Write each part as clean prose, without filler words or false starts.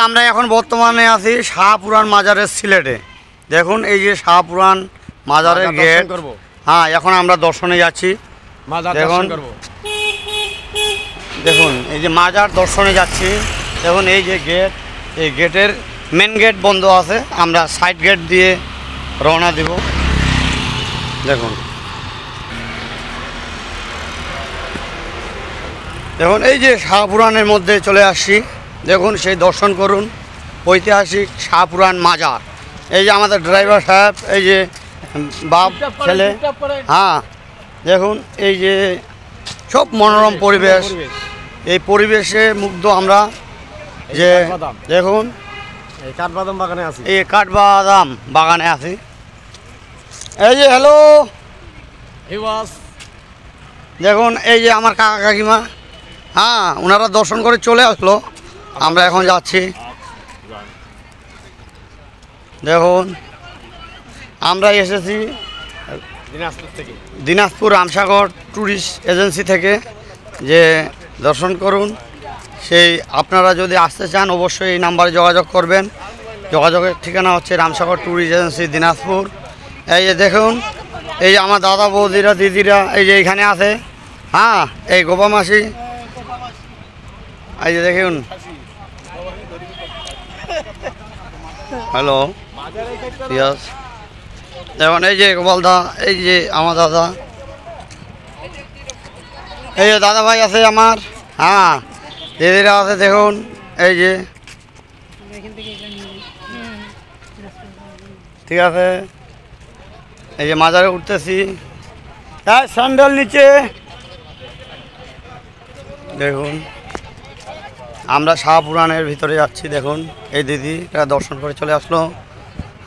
আমরা এখন বর্তমানে আছি শাহপুরান মাজারের সিলেটে। দেখুন এই যে শাহপুরান মাজারের গেট। হ্যাঁ, এখন আমরা দর্শনে যাচ্ছি। দেখুন দেখুন এই যে মাজার দর্শনে যাচ্ছি। দেখুন এই যে গেট, এই গেটের মেন গেট বন্ধ আছে, আমরা সাইড গেট দিয়ে রওনা দিব। দেখুন দেখুন এই যে শাহপুরানের মধ্যে চলে আসছি। দেখুন সেই দর্শন করুন, ঐতিহাসিক শাহপুরান মাজার। এই যে আমাদের ড্রাইভার সাহেব, এই যে বাপ ছেলে। হ্যাঁ দেখুন এই যে সব মনোরম পরিবেশ, এই পরিবেশে মুগ্ধ আমরা। যে দেখুন এই কাঠবাদাম বাগানে আছি, এই কাঠবাদাম বাগানে আছি। এই যে হ্যালো, দেখুন এই যে আমার কাকা কাকিমা। হ্যাঁ, ওনারা দর্শন করে চলে আসলো, আমরা এখন যাচ্ছি। দেখুন আমরা এসেছি দিনাজপুর রামসাগর ট্যুরিস্ট এজেন্সি থেকে। যে দর্শন করুন, সেই আপনারা যদি আসতে চান অবশ্যই এই নাম্বারে যোগাযোগ করবেন। যোগাযোগের ঠিকানা হচ্ছে রামসাগর ট্যুরিস্ট এজেন্সি দিনাজপুর। এই যে দেখুন এই যে আমার দাদা বৌদিরা দিদিরা এই যে এখানে আছে। হ্যাঁ, এই গোপা মাসি, এই যে দেখুন। Hello, yes. দেখুন এই যে গোপাল দা, এই যে আমার দাদা, এই যে দাদা ভাই আছে আমার। হ্যাঁ, দিদিরা আছে। দেখুন এই যে, ঠিক আছে। এই যে মাজারে উঠতেছি। হ্যাঁ, স্যান্ডেল নিচে। দেখুন আমরা শাহপুরানের ভিতরে যাচ্ছি। দেখুন এই দিদি এটা দর্শন করে চলে আসলো।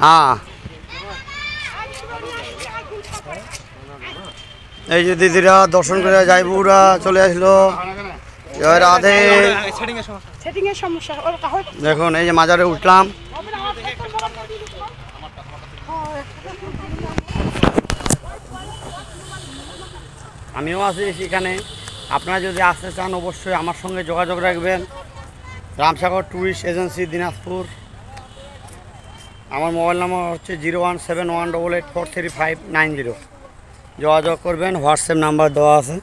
হ্যাঁ, এই যে দিদিরা দর্শন করে যাইবুরা চলে আসলো। জয় রাধে। দেখুন এই যে মাজারে উঠলাম। আমিও আছি সেখানে। আপনারা যদি আসতে চান অবশ্যই আমার সঙ্গে যোগাযোগ রাখবেন। Ramsagar tourist agency Dinajpur. আমার মোবাইল নাম্বার হচ্ছে 01718843590। যোগাযোগ করবেন, হোয়াটসঅ্যাপ নাম্বার দেওয়া আছে।